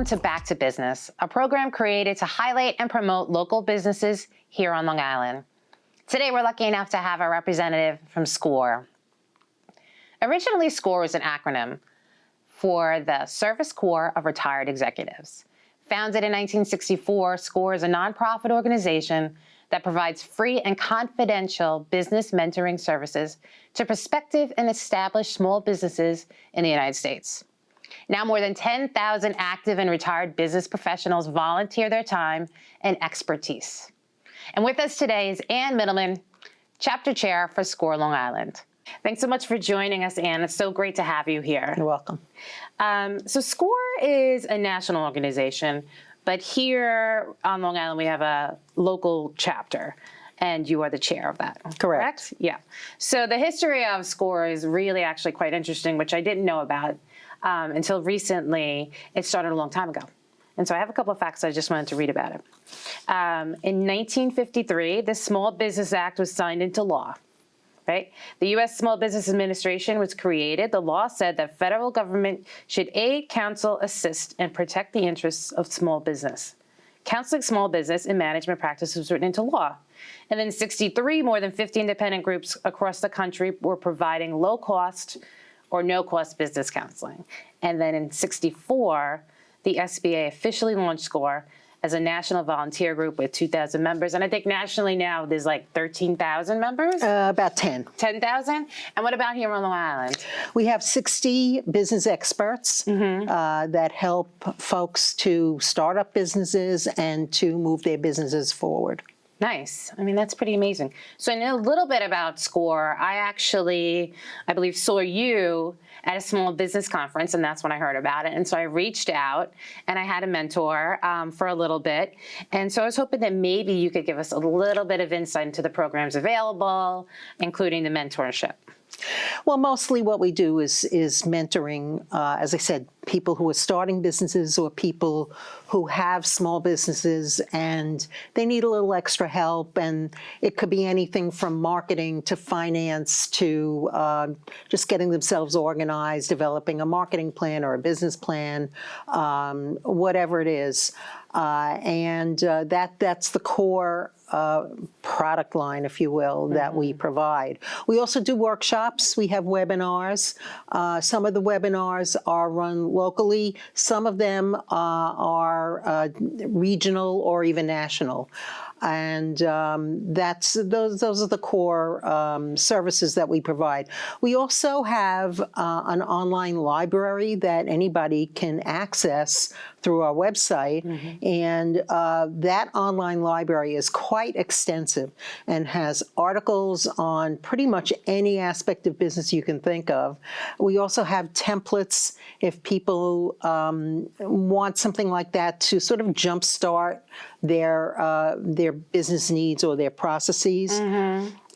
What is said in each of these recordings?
to Back to Business, a program created to highlight and promote local businesses here on Long Island. Today, we're lucky enough to have a representative from SCORE. Originally, SCORE was an acronym for the Service Corps of Retired Executives. Founded in 1964, SCORE is a nonprofit organization that provides free and confidential business mentoring services to prospective and established small businesses in the United States. Now more than 10,000 active and retired business professionals volunteer their time and expertise. And with us today is Ann Middleman, Chapter Chair for SCORE Long Island. Thanks so much for joining us, Ann. It's so great to have you here. You're welcome. So SCORE is a national organization, but here on Long Island we have a local chapter, and you are the chair of that. Correct? Yeah. So the history of SCORE is really actually quite interesting, which I didn't know about until recently. It started a long time ago. And so I have a couple of facts I just wanted to read about it. In 1953, the Small Business Act was signed into law. Right? The U.S. Small Business Administration was created. The law said that federal government should aid, counsel, assist, and protect the interests of small business. Counseling small business and management practices was written into law. And then in 1963, more than 50 independent groups across the country were providing low-cost or no-cost business counseling. And then in 1964, the SBA officially launched SCORE as a national volunteer group with 2,000 members. And I think nationally now there's like 13,000 members? About 10. 10,000? And what about here on Long Island? We have 60 business experts that help folks to start up businesses and to move their businesses forward. Nice. I mean, that's pretty amazing. So I know a little bit about SCORE. I believe, saw you at a small business conference, and that's when I heard about it. And so I reached out, and I had a mentor for a little bit. And so I was hoping that maybe you could give us a little bit of insight into the programs available, including the mentorship. Well, mostly what we do is mentoring, as I said, people who are starting businesses or people who have small businesses and they need a little extra help. And it could be anything from marketing to finance to just getting themselves organized, developing a marketing plan or a business plan, whatever it is. That's the core product line, if you will, that we provide. We also do workshops. We have webinars. Some of the webinars are run locally. Some of them are regional or even national. And those are the core services that we provide. We also have an online library that anybody can access through our website, and that online library is quite extensive and has articles on pretty much any aspect of business you can think of. We also have templates if people want something like that to sort of jumpstart their business needs or their processes.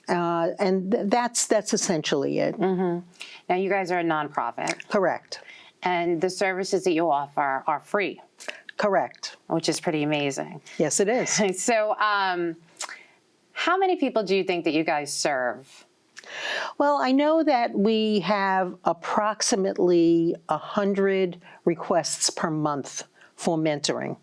And that's essentially it. Now, you guys are a nonprofit. Correct. And the services that you offer are free. Correct. Which is pretty amazing. Yes, it is. So how many people do you think that you guys serve? Well, I know that we have approximately 100 requests per month for mentoring.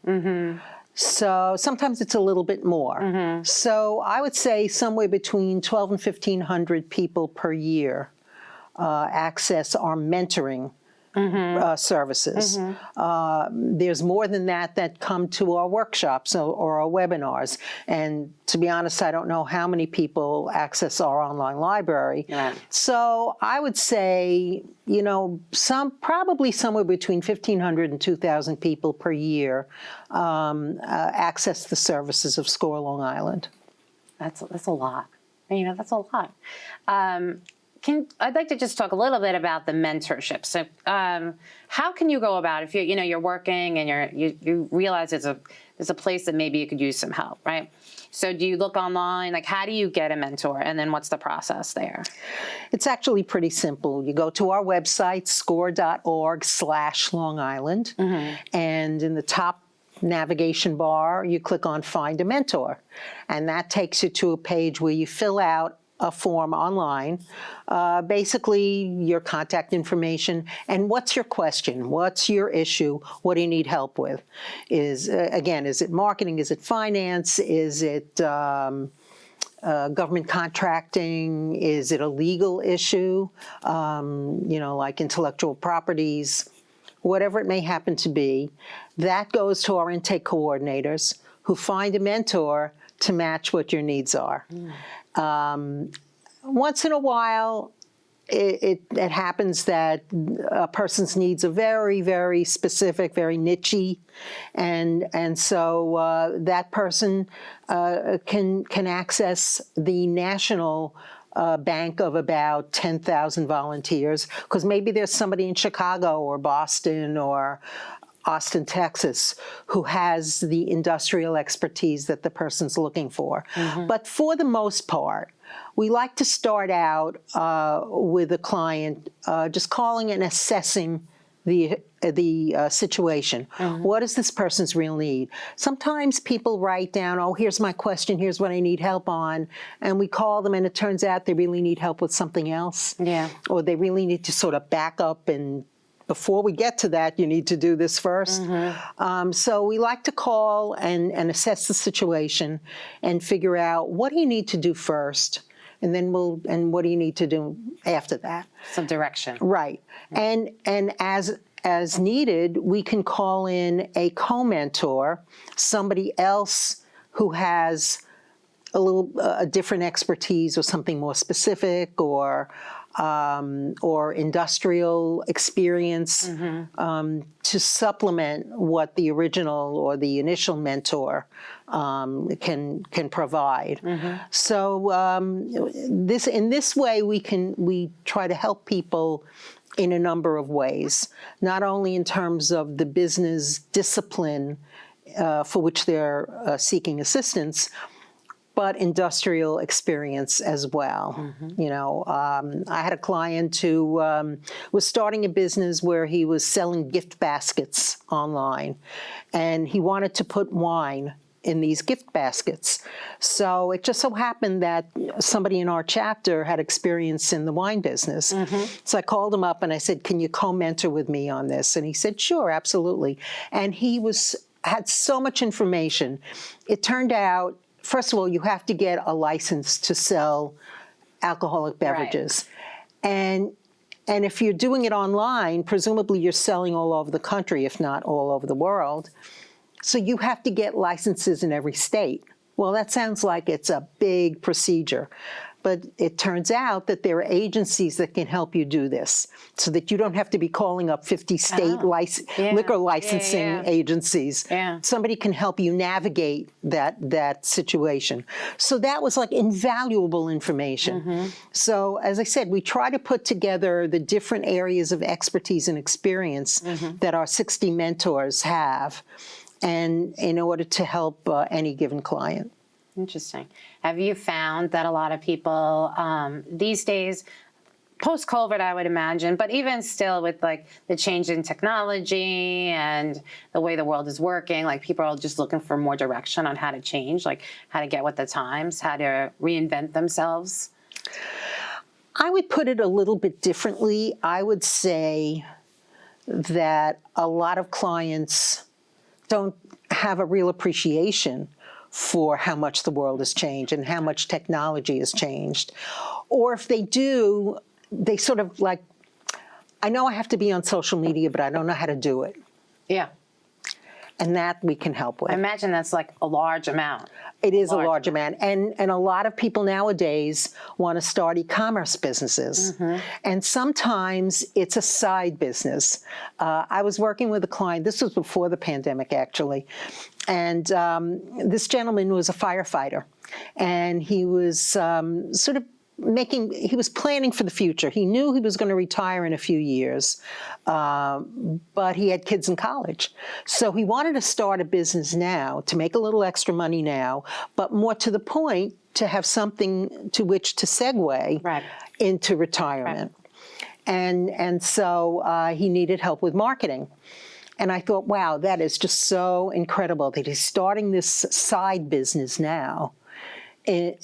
So sometimes it's a little bit more. So I would say somewhere between 1,200 and 1,500 people per year access our mentoring services. There's more than that come to our workshops or our webinars. And to be honest, I don't know how many people access our online library. So I would say, you know, probably somewhere between 1,500 and 2,000 people per year access the services of SCORE Long Island. That's a lot. You know, that's a lot. I'd like to just talk a little bit about the mentorship. So, how can you go about if you're working and you realize there's a place that maybe you could use some help, right? So, do you look online? Like, how do you get a mentor, and then what's the process there? It's actually pretty simple. You go to our website, score.org/Long Island, and in the top navigation bar, you click on Find a Mentor, and that takes you to a page where you fill out a form online, basically your contact information, and what's your question? What's your issue? What do you need help with? Again, is it marketing? Is it finance? Is it government contracting? Is it a legal issue, like intellectual properties? Whatever it may happen to be, that goes to our intake coordinators who find a mentor to match what your needs are. Once in a while, it happens that a person's needs are very, very specific, very niche-y, and so that person can access the national bank of about 10,000 volunteers, because maybe there's somebody in Chicago or Boston or Austin, Texas, who has the industrial expertise that the person's looking for. But for the most part, we like to start out with a client just calling and assessing the situation. What is this person's real need? Sometimes people write down, oh, here's my question, here's what I need help on, and we call them and it turns out they really need help with something else. Yeah. Or they really need to sort of back up, and before we get to that, you need to do this first. So we like to call and assess the situation and figure out what do you need to do first, and then what do you need to do after that? Some direction. Right. And as needed, we can call in a co-mentor, somebody else who has a different expertise or something more specific, or industrial experience to supplement what the original or the initial mentor can provide. So in this way we try to help people in a number of ways, not only in terms of the business discipline for which they're seeking assistance, but industrial experience as well. I had a client who was starting a business where he was selling gift baskets online, and he wanted to put wine in these gift baskets. So it just so happened that somebody in our chapter had experience in the wine business. So I called him up and I said, can you co-mentor with me on this? And he said, sure, absolutely. And he had so much information. It turned out, first of all, you have to get a license to sell alcoholic beverages. Right. And if you're doing it online, presumably you're selling all over the country, if not all over the world. So you have to get licenses in every state. Well, that sounds like it's a big procedure. But it turns out that there are agencies that can help you do this, so that you don't have to be calling up 50 state liquor licensing agencies. Somebody can help you navigate that situation. So that was like invaluable information. So as I said, we try to put together the different areas of expertise and experience that our 60 mentors have, and in order to help any given client. Interesting. Have you found that a lot of people these days, post-COVID, I would imagine, but even still with like the change in technology and the way the world is working, like people are just looking for more direction on how to change, like how to get with the times, how to reinvent themselves? I would put it a little bit differently. I would say that a lot of clients don't have a real appreciation for how much the world has changed and how much technology has changed. Or if they do, they sort of like, I know I have to be on social media, but I don't know how to do it. Yeah. And that we can help with. I imagine that's like a large amount. It is a large amount. And a lot of people nowadays want to start e-commerce businesses. And sometimes it's a side business. I was working with a client, this was before the pandemic actually, and this gentleman was a firefighter. And he was sort of he was planning for the future. He knew he was going to retire in a few years, but he had kids in college. So he wanted to start a business now to make a little extra money now, but more to the point, to have something to which to segue into retirement. And so he needed help with marketing. And I thought, wow, that is just so incredible that he's starting this side business now.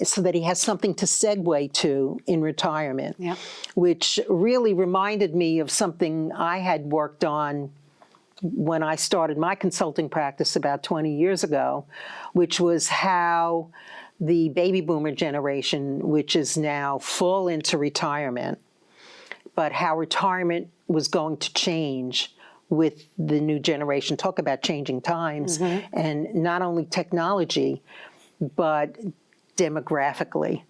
so that he has something to segue to in retirement, Yep. which really reminded me of something I had worked on when I started my consulting practice about 20 years ago, which was how the baby boomer generation, which is now full into retirement, but how retirement was going to change with the new generation. Talk about changing times, and not only technology, but demographically,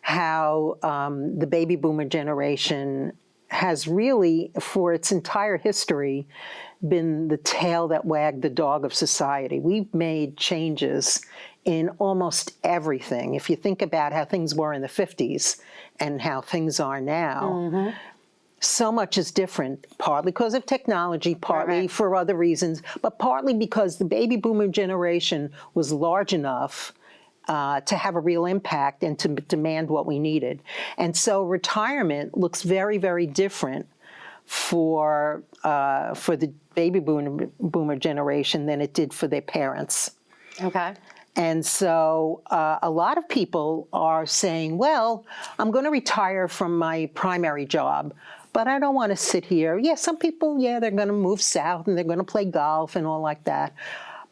how the baby boomer generation has really, for its entire history, been the tail that wagged the dog of society. We've made changes in almost everything. If you think about how things were in the 50s and how things are now, so much is different, partly because of technology, partly Right. for other reasons, but partly because the baby boomer generation was large enough to have a real impact and to demand what we needed. And so retirement looks very, very different for the baby boomer generation than it did for their parents. Okay. And so a lot of people are saying, well, I'm going to retire from my primary job, but I don't want to sit here. Yeah, some people, yeah, they're going to move south and they're going to play golf and all like that.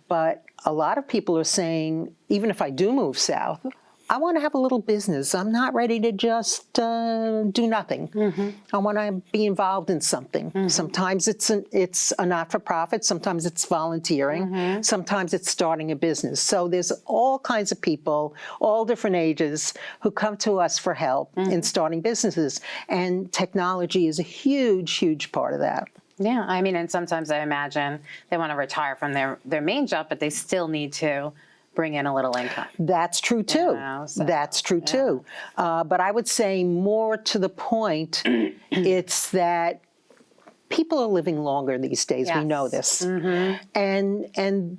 But a lot of people are saying, even if I do move south, I want to have a little business. I'm not ready to just do nothing. I want to be involved in something. Sometimes it's a not-for-profit. Sometimes it's volunteering. Sometimes it's starting a business. So there's all kinds of people, all different ages, who come to us for help in starting businesses. And technology is a huge, huge part of that. Yeah, I mean, and sometimes I imagine they want to retire from their main job, but they still need to bring in a little income. That's true too. know, so, That's true too. But I would say more to the point, it's that people are living longer these days. We know Yes. this. And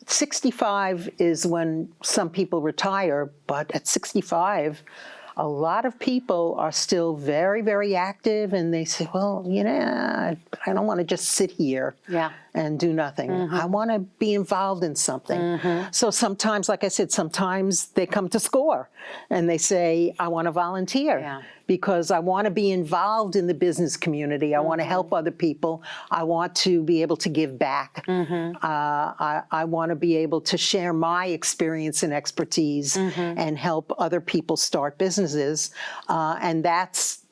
65 is when some people retire, but at 65, a lot of people are still very, very active, and they say, well, you know, I don't want to just sit here Yeah. and do nothing. I want to be involved in something. So sometimes, like I said, sometimes they come to SCORE and they say, I want to volunteer. Yeah. Because I want to be involved in the business community. I want to help other people. I want to be able to give back. I want to be able to share my experience and expertise and help other people start businesses. And that's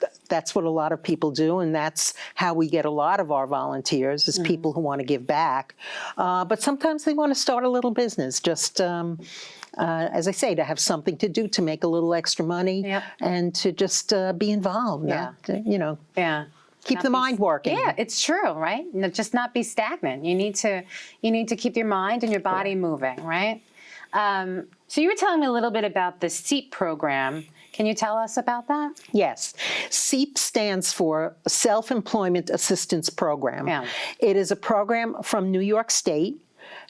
what a lot of people do, and that's how we get a lot of our volunteers, is people who want to give back. But sometimes they want to start a little business, just as I say, to have something to do, to make a little extra money, Yep. and to just be involved, not, Yeah. keep the mind working. Yeah, it's true, right? Just not be stagnant. You need to keep your mind and your body moving, right? So you were telling me a little bit about the SEEP program. Can you tell us about that? Yes. SEEP stands for Self-Employment Assistance Program. Yeah. It is a program from New York State,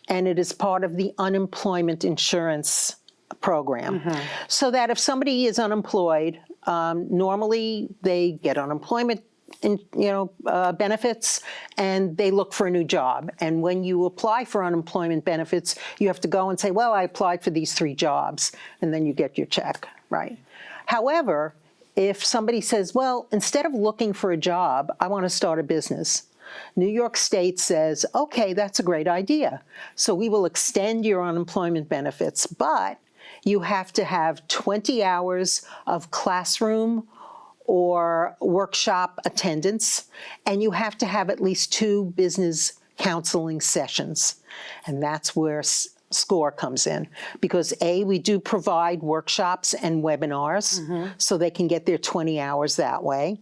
and it is part of the unemployment insurance program. So that if somebody is unemployed, normally they get unemployment benefits, and they look for a new job. And when you apply for unemployment benefits, you have to go and say, well, I applied for these 3 jobs, and then you get your check, right? However, if somebody says, well, instead of looking for a job, I want to start a business, New York State says, okay, that's a great idea. So we will extend your unemployment benefits, but you have to have 20 hours of classroom or workshop attendance, and you have to have at least 2 business counseling sessions. And that's where SCORE comes in, because we do provide workshops and webinars, so they can get their 20 hours that way.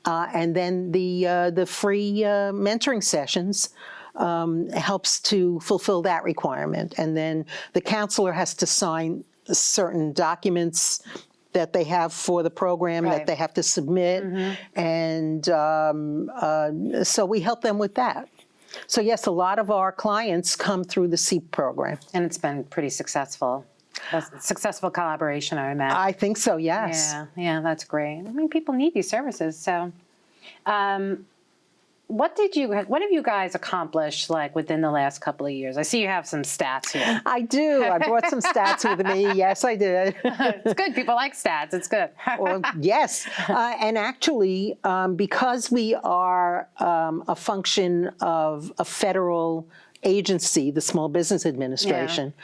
And then the free mentoring sessions helps to fulfill that requirement. And then the counselor has to sign certain documents that they have for the program, Right. that they have to submit. And so we help them with that. So yes, a lot of our clients come through the SEEP program. And it's been pretty successful. A successful collaboration, I imagine. I think so, yes. Yeah, that's great. I mean, people need these services. So what have you guys accomplished like within the last couple of years? I see you have some stats here. I do. I brought some stats with me. Yes, I did. It's good. People like stats. It's good. Well, yes. And actually, because we are a function of a federal agency, the Small Business Administration,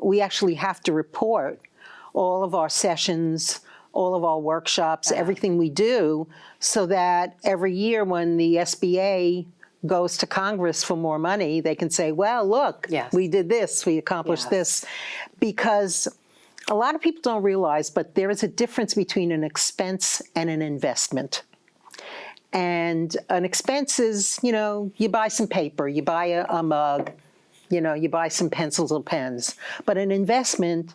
we actually have to report all of our sessions, all of our workshops, everything we do, so that every year when the SBA goes to Congress for more money, they can say, well, look, Yes. we did this, we accomplished this. Because a lot of people don't realize, but there is a difference between an expense and an investment. And an expense is, you buy some paper, you buy a mug, you buy some pencils or pens. But an investment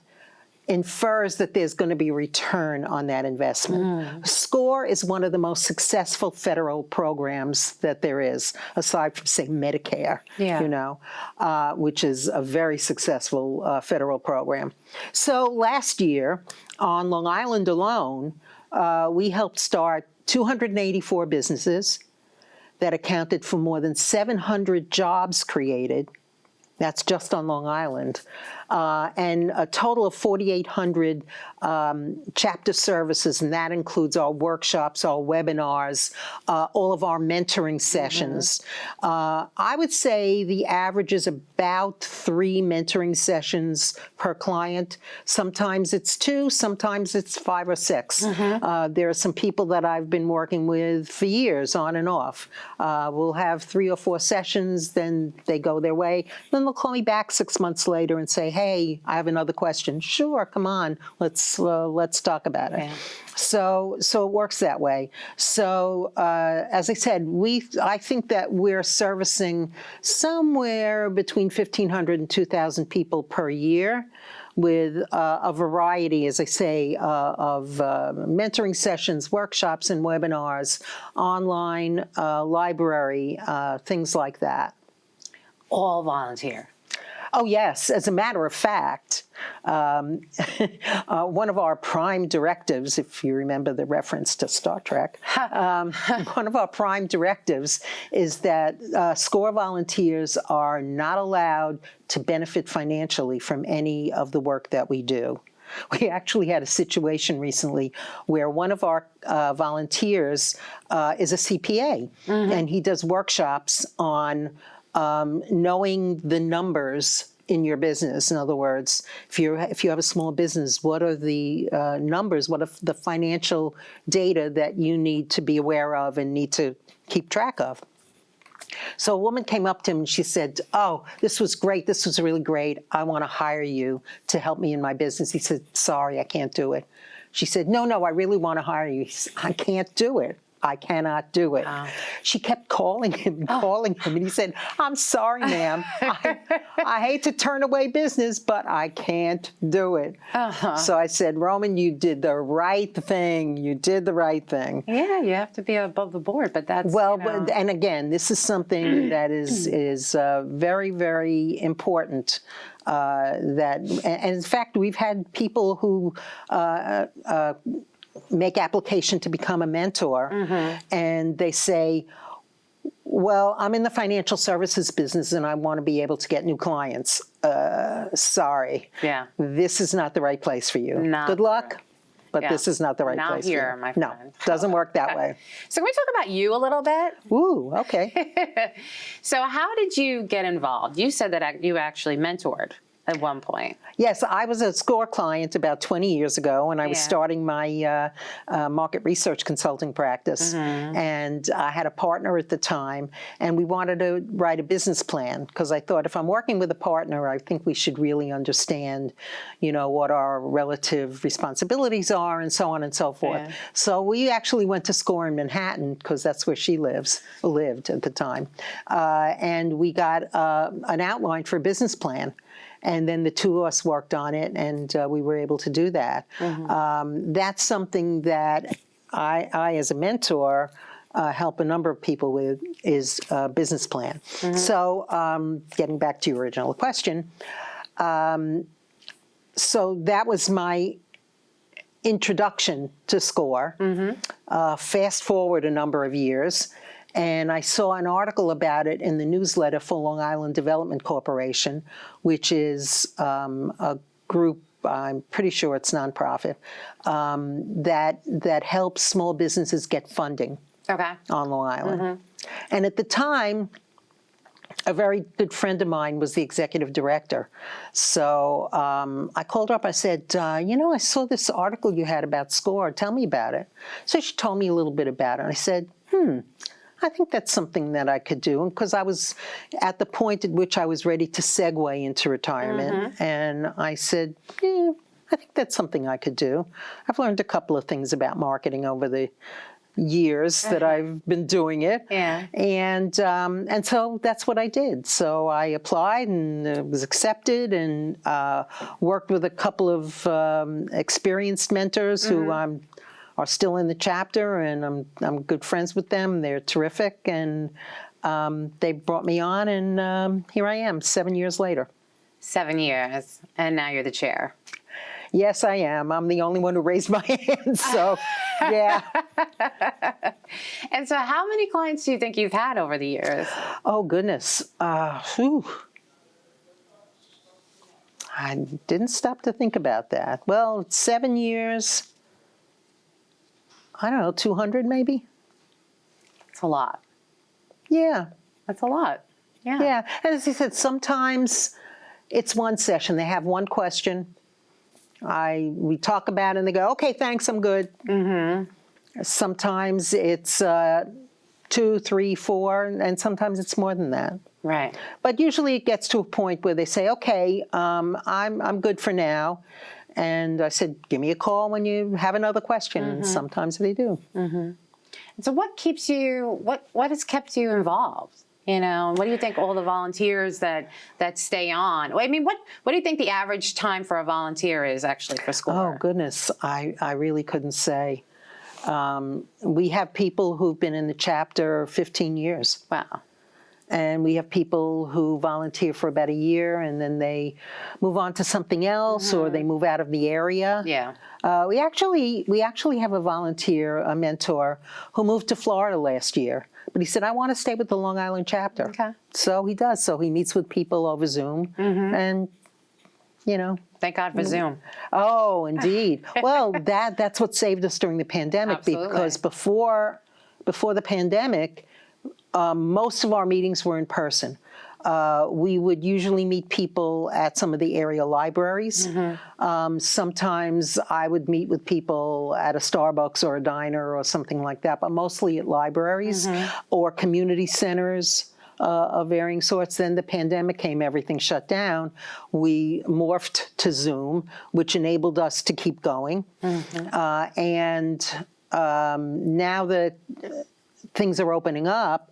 infers that there's going to be a return on that investment. SCORE is one of the most successful federal programs that there is, aside from, say, Medicare, which is a very successful federal program. So last year, on Long Island alone, we helped start 284 businesses that accounted for more than 700 jobs created. That's just on Long Island. And a total of 4,800 chapter services, and that includes our workshops, our webinars, all of our mentoring sessions. I would say the average is about 3 mentoring sessions per client. Sometimes it's 2, sometimes it's 5 or 6. There are some people that I've been working with for years, on and off. We'll have 3 or 4 sessions, then they go their way. Then they'll call me back 6 months later and say, hey, I have another question. Sure, come on, let's talk about it. Yeah. So it works that way. So as I said, I think that we're servicing somewhere between 1,500 and 2,000 people per year, with a variety, as I say, of mentoring sessions, workshops, and webinars, online, library, things like that. All volunteer. Oh, yes. As a matter of fact, one of our prime directives, if you remember the reference to Star Trek, one of our prime directives is that SCORE volunteers are not allowed to benefit financially from any of the work that we do. We actually had a situation recently where one of our volunteers is a CPA, and he does workshops on knowing the numbers in your business. In other words, if you have a small business, what are the numbers? What are the financial data that you need to be aware of and need to keep track of? So a woman came up to him and she said, oh, this was great. This was really great. I want to hire you to help me in my business. He said, sorry, I can't do it. She said, no, I really want to hire you. He said, I can't do it. I cannot do it. She kept calling him, and he said, I'm sorry, ma'am. I hate to turn away business, but I can't do it. So I said, Roman, you did the right thing. You did the right thing. Yeah, you have to be above the board, but that's, Well, and again, this is something that is very, very important. And in fact, we've had people who make application to become a mentor, and they say, well, I'm in the financial services business and I want to be able to get new clients. Sorry. Yeah. This is not the right place for you. Good luck, but this is not the right place for you. Not here, my friend. No, doesn't work that way. So can we talk about you a little bit? Ooh, okay. So how did you get involved? You said that you actually mentored at one point. Yes, I was a SCORE client about 20 years ago when I was starting my market research consulting practice. And I had a partner at the time, and we wanted to write a business plan because I thought if I'm working with a partner, I think we should really understand, what our relative responsibilities are and so on and so forth. Yeah. So we actually went to SCORE in Manhattan because that's where she lived at the time. And we got an outline for a business plan. And then the two of us worked on it, and we were able to do that. That's something that I as a mentor, help a number of people with, is a business plan. So getting back to your original question, so that was my introduction to SCORE. Fast forward a number of years, And I saw an article about it in the newsletter for Long Island Development Corporation, which is a group, I'm pretty sure it's nonprofit, that helps small businesses get funding Okay. on Long Island. And at the time, a very good friend of mine was the executive director. So I called her up. I said, I saw this article you had about SCORE. Tell me about it. So she told me a little bit about it. And I said, I think that's something that I could do. Because I was at the point at which I was ready to segue into retirement. And I said, I think that's something I could do. I've learned a couple of things about marketing over the years that I've been doing it. Yeah. And so that's what I did. So I applied and was accepted and worked with a couple of experienced mentors who are still in the chapter, and I'm good friends with them. They're terrific, and they brought me on, and here I am 7 years later. 7 years, and now you're the chair. Yes, I am. I'm the only one who raised my hand, so yeah. And so how many clients do you think you've had over the years? Oh, goodness. Whew. I didn't stop to think about that. Well, 7 years, I don't know, 200 maybe? It's a lot. Yeah. That's a lot. Yeah. Yeah. And as I said, sometimes it's one session. They have one question. We talk about it and they go, okay, thanks, I'm good. Sometimes it's 2, 3, 4, and sometimes it's more than that. Right. But usually it gets to a point where they say, okay, I'm good for now. And I said, give me a call when you have another question. And sometimes they do. And so what keeps you, what has kept you involved? What do you think all the volunteers that stay on? I mean, what do you think the average time for a volunteer is actually for SCORE? Oh, goodness. I really couldn't say. We have people who've been in the chapter 15 years. Wow. And we have people who volunteer for about a year and then they move on to something else or they move out of the area. Yeah. We actually have a volunteer, a mentor, who moved to Florida last year. But he said, I want to stay with the Long Island chapter. Okay. So he does. So he meets with people over Zoom and, Thank God for Zoom. Oh, indeed. Well, that's what saved us during the pandemic. Absolutely. Because before the pandemic, most of our meetings were in person. We would usually meet people at some of the area libraries. Sometimes I would meet with people at a Starbucks or a diner or something like that, but mostly at libraries or community centers of varying sorts. Then the pandemic came, everything shut down. We morphed to Zoom, which enabled us to keep going. And now that things are opening up,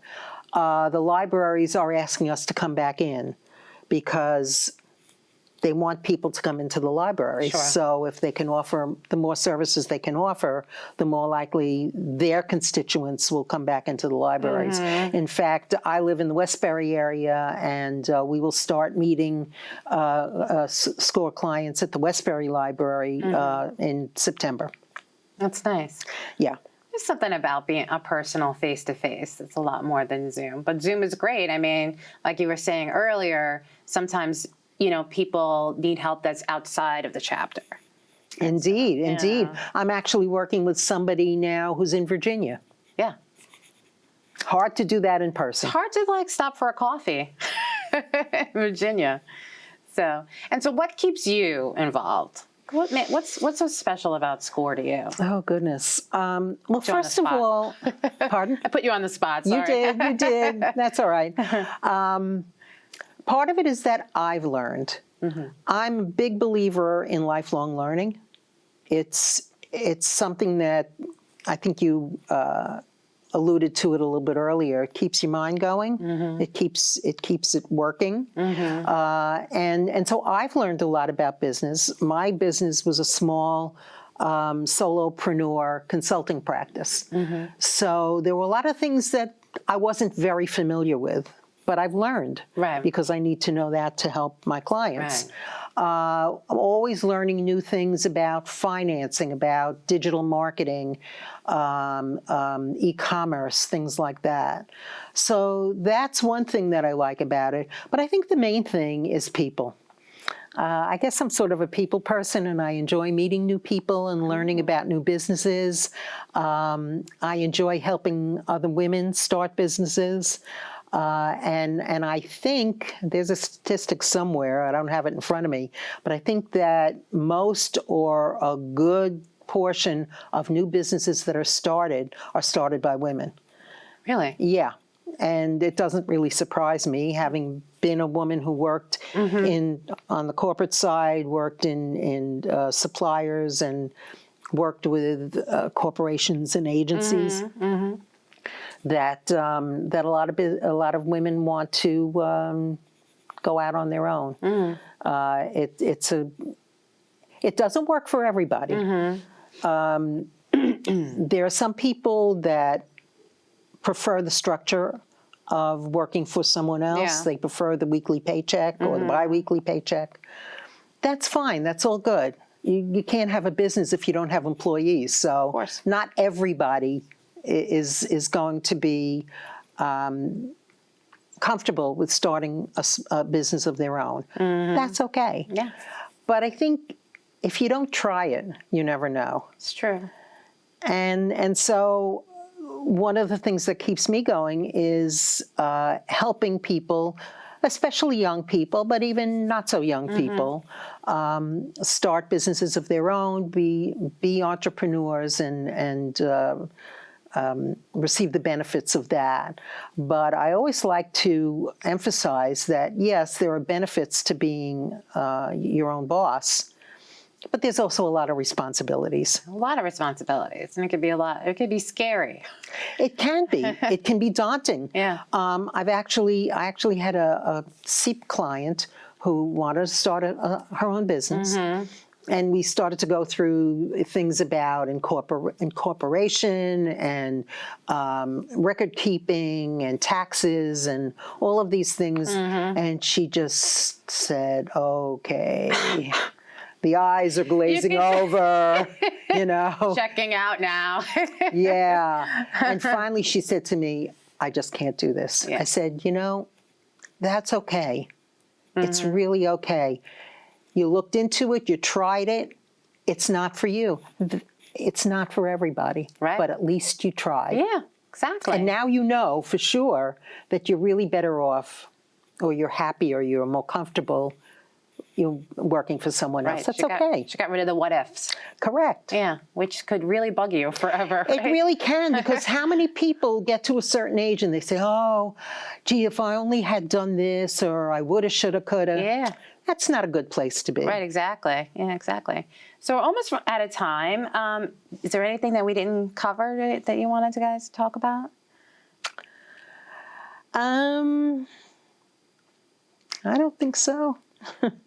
the libraries are asking us to come back in because they want people to come into the library. Sure. So if they can offer, the more services they can offer, the more likely their constituents will come back into the libraries. In fact, I live in the Westbury area, and we will start meeting SCORE clients at the Westbury Library in September. That's nice. Yeah. There's something about being a personal face-to-face. It's a lot more than Zoom. But Zoom is great. I mean, like you were saying earlier, sometimes, people need help that's outside of the chapter. Indeed, indeed. I'm actually working with somebody now who's in Virginia. Yeah. Hard to do that in person. It's hard to stop for a coffee in Virginia. So what keeps you involved? What's so special about SCORE to you? Oh, goodness. Well, first of spot. all, pardon? I put you on the spot, sorry. You did. That's all right. Part of it is that I've learned. I'm a big believer in lifelong learning. It's something that I think you alluded to it a little bit earlier. It keeps your mind going. It keeps it working. And so I've learned a lot about business. My business was a small solopreneur consulting practice. So there were a lot of things that I wasn't very familiar with. but I've learned Right. because I need to know that to help my clients. I'm always learning new things about financing, about digital marketing, e-commerce, things like that. So that's one thing that I like about it. But I think the main thing is people. I guess I'm sort of a people person, and I enjoy meeting new people and learning about new businesses. I enjoy helping other women start businesses. And I think there's a statistic somewhere, I don't have it in front of me, but I think that most or a good portion of new businesses that are started by women. Really? Yeah. And it doesn't really surprise me, having been a woman who worked on the corporate side, worked in suppliers, and worked with corporations and agencies. That a lot of women want to go out on their own. It doesn't work for everybody. There are some people that prefer the structure of working for someone else. Yeah. They prefer the weekly paycheck or the biweekly paycheck. That's fine. That's all good. You can't have a business if you don't have employees. So course. not everybody is going to be comfortable with starting a business of their own. That's okay. Yeah, But I think if you don't try it, you never know. it's true. And so one of the things that keeps me going is helping people, especially young people, but even not so young people, start businesses of their own, be entrepreneurs, and receive the benefits of that. But I always like to emphasize that, yes, there are benefits to being your own boss, but there's also a lot of responsibilities. A lot of responsibilities, and it could be a lot. It could be scary. It can be. It can be daunting. Yeah. I actually had a SEEP client who wanted to start her own business. And we started to go through things about incorporation and record keeping and taxes and all of these things. And she just said, okay. The eyes are glazing over, Checking out now. Yeah. And finally she said to me, I just can't do this. Yeah. I said, that's okay. It's really okay. You looked into it, you tried it. It's not for you. It's not for everybody. Right. But at least you tried. Yeah, exactly. And now you know for sure that you're really better off, or you're happy, or you're more comfortable working for someone else. That's okay. She got rid of the what ifs. Correct. Yeah, which could really bug you forever. It really can, because how many people get to a certain age and they say, oh, gee, if I only had done this, or I woulda, shoulda, coulda. Yeah. That's not a good place to be. Right, exactly. Yeah, exactly. So we're almost out of time. Is there anything that we didn't cover that you wanted to guys talk about? I don't think so.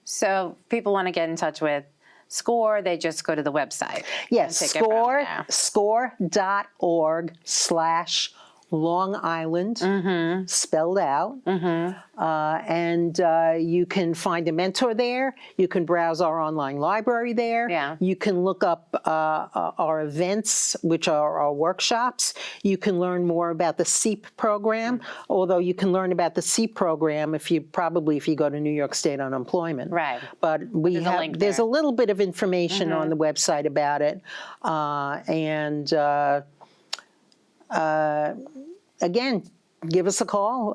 So people want to get in touch with SCORE, they just go to the website. Yes, and take it from there. score.org/Long Island, spelled out. And you can find a mentor there. You can browse our online library there. Yeah. You can look up our events, which are our workshops. You can learn more about the SEEP program, although you can learn about the SEEP program if you go to New York State Unemployment. Right. But There's a link there's there. a little bit of information on the website about it. Again, give us a call.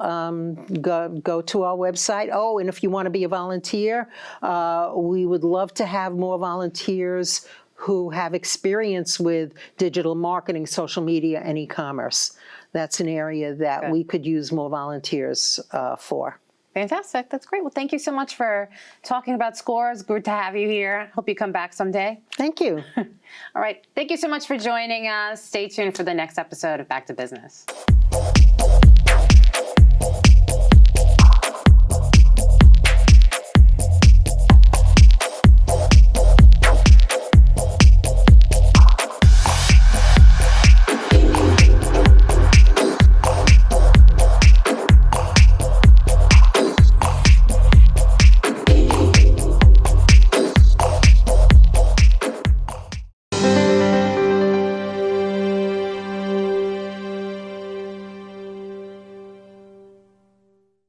Go to our website. Oh, and if you want to be a volunteer, we would love to have more volunteers who have experience with digital marketing, social media, and e-commerce. That's an area that we could use more volunteers for. Fantastic. That's great. Well, thank you so much for talking about SCORE. It's good to have you here. Hope you come back someday. Thank you. All right. Thank you so much for joining us. Stay tuned for the next episode of Back to Business.